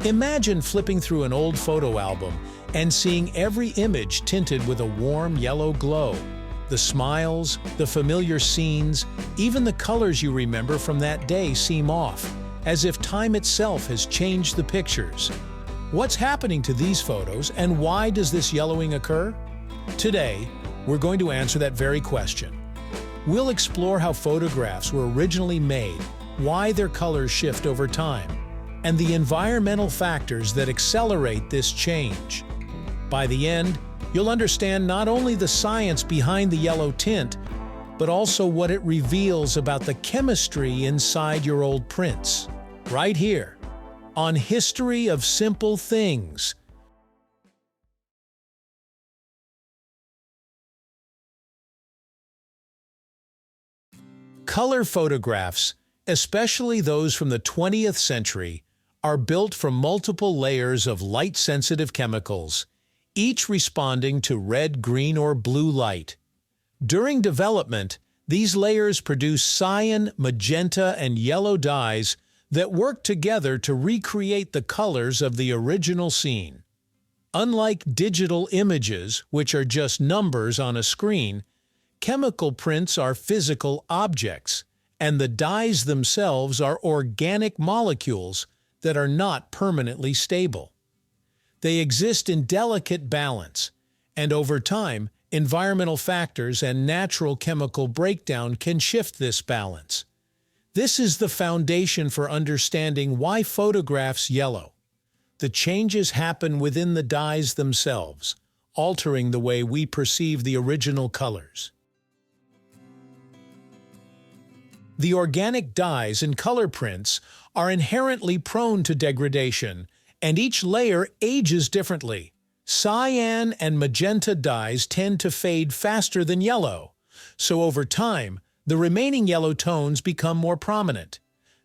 Imagine flipping through an old photo album and seeing every image tinted with a warm yellow glow. The smiles, the familiar scenes, even the colors you remember from that day seem off, as if time itself has changed the pictures. What's happening to these photos, and why does this yellowing occur? Today, we're going to answer that very question. We'll explore how photographs were originally made, why their colors shift over time, and the environmental factors that accelerate this change. By the end, you'll understand not only the science behind the yellow tint, but also what it reveals about the chemistry inside your old prints. Right here, on History of Simple Things. Color photographs, especially those from the 20th century, are built from multiple layers of light-sensitive chemicals, each responding to red, green, or blue light. During development, these layers produce cyan, magenta, and yellow dyes that work together to recreate the colors of the original scene. Unlike digital images, which are just numbers on a screen, chemical prints are physical objects, and the dyes themselves are organic molecules that are not permanently stable. They exist in delicate balance, and over time, environmental factors and natural chemical breakdown can shift this balance. This is the foundation for understanding why photographs yellow. The changes happen within the dyes themselves, altering the way we perceive the original colors. The organic dyes in color prints are inherently prone to degradation, and each layer ages differently. Cyan and magenta dyes tend to fade faster than yellow, so over time, the remaining yellow tones become more prominent.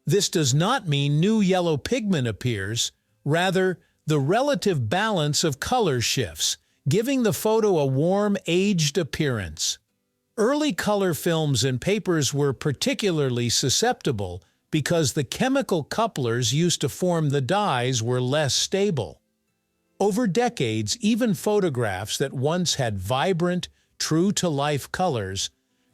This does not mean new yellow pigment appears, rather, the relative balance of color shifts, giving the photo a warm, aged appearance. Early color films and papers were particularly susceptible because the chemical couplers used to form the dyes were less stable. Over decades, even photographs that once had vibrant, true-to-life colors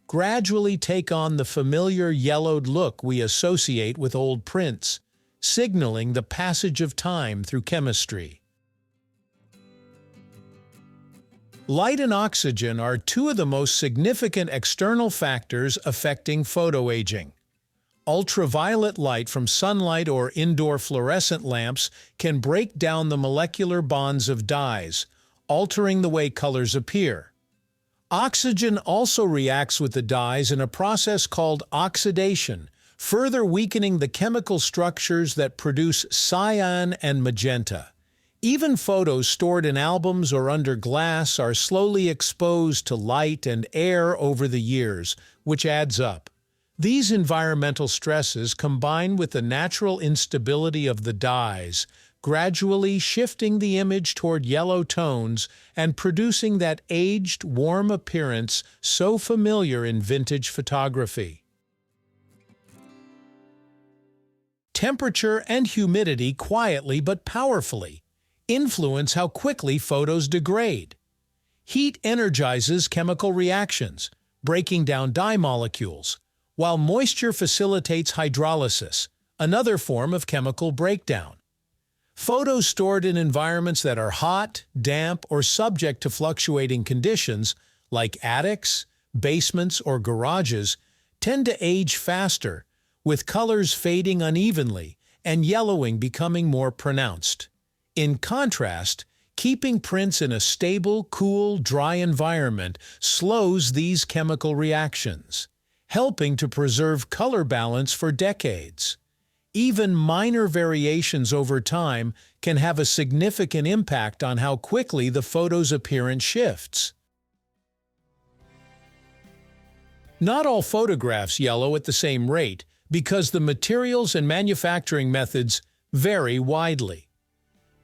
gradually take on the familiar yellowed look we associate with old prints, signaling the passage of time through chemistry. Light and oxygen are two of the most significant external factors affecting photoaging. Ultraviolet light from sunlight or indoor fluorescent lamps can break down the molecular bonds of dyes, altering the way colors appear. Oxygen also reacts with the dyes in a process called oxidation, further weakening the chemical structures that produce cyan and magenta. Even photos stored in albums or under glass are slowly exposed to light and air over the years, which adds up. These environmental stresses combine with the natural instability of the dyes, gradually shifting the image toward yellow tones and producing that aged, warm appearance so familiar in vintage photography. Temperature and humidity quietly but powerfully influence how quickly photos degrade. Heat energizes chemical reactions, breaking down dye molecules, while moisture facilitates hydrolysis, another form of chemical breakdown. Photos stored in environments that are hot, damp, or subject to fluctuating conditions, like attics, basements, or garages, tend to age faster, with colors fading unevenly and yellowing becoming more pronounced. In contrast, keeping prints in a stable, cool, dry environment slows these chemical reactions, helping to preserve color balance for decades. Even minor variations over time can have a significant impact on how quickly the photo's appearance shifts. Not all photographs yellow at the same rate because the materials and manufacturing methods vary widely.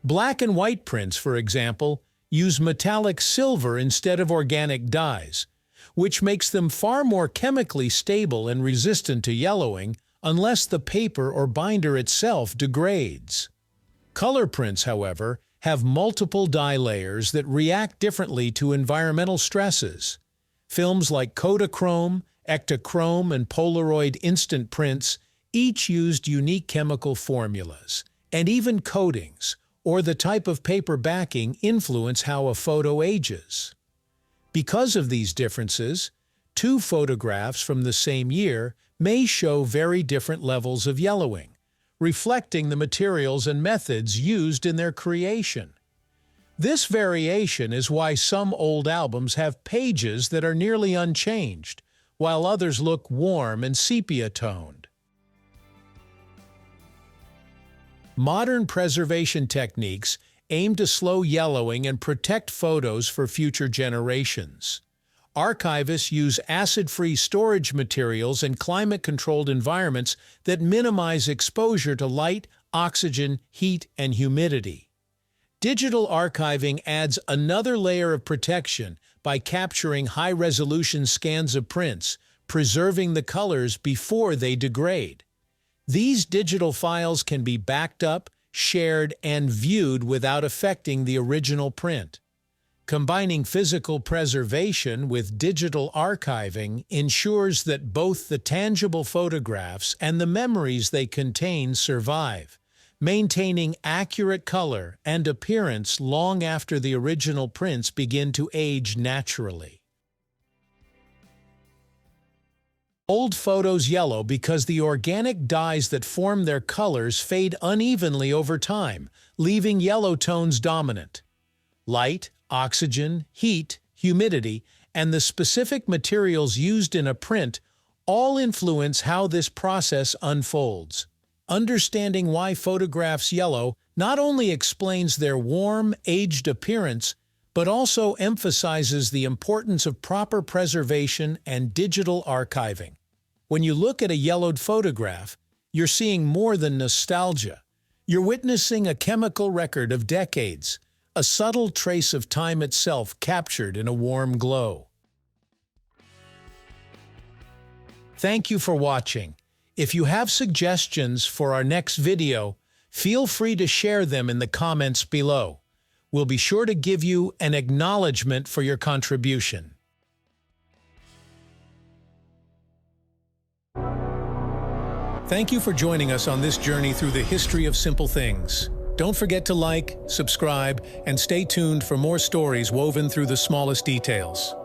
Black and white prints, for example, use metallic silver instead of organic dyes, which makes them far more chemically stable and resistant to yellowing unless the paper or binder itself degrades. Color prints, however, have multiple dye layers that react differently to environmental stresses. Films like Kodachrome, Ektachrome, and Polaroid instant prints each used unique chemical formulas, and even coatings, or the type of paper backing, influence how a photo ages. Because of these differences, two photographs from the same year may show very different levels of yellowing, reflecting the materials and methods used in their creation. This variation is why some old albums have pages that are nearly unchanged, while others look warm and sepia-toned. Modern preservation techniques aim to slow yellowing and protect photos for future generations. Archivists use acid-free storage materials and climate-controlled environments that minimize exposure to light, oxygen, heat, and humidity. Digital archiving adds another layer of protection by capturing high-resolution scans of prints, preserving the colors before they degrade. These digital files can be backed up, shared, and viewed without affecting the original print. Combining physical preservation with digital archiving ensures that both the tangible photographs and the memories they contain survive, maintaining accurate color and appearance long after the original prints begin to age naturally. Old photos yellow because the organic dyes that form their colors fade unevenly over time, leaving yellow tones dominant. Light, oxygen, heat, humidity, and the specific materials used in a print all influence how this process unfolds. Understanding why photographs yellow not only explains their warm, aged appearance, but also emphasizes the importance of proper preservation and digital archiving. When you look at a yellowed photograph, you're seeing more than nostalgia. You're witnessing a chemical record of decades, a subtle trace of time itself captured in a warm glow. Thank you for watching. If you have suggestions for our next video, feel free to share them in the comments below. We'll be sure to give you an acknowledgement for your contribution. Thank you for joining us on this journey through the history of simple things. Don't forget to like, subscribe, and stay tuned for more stories woven through the smallest details.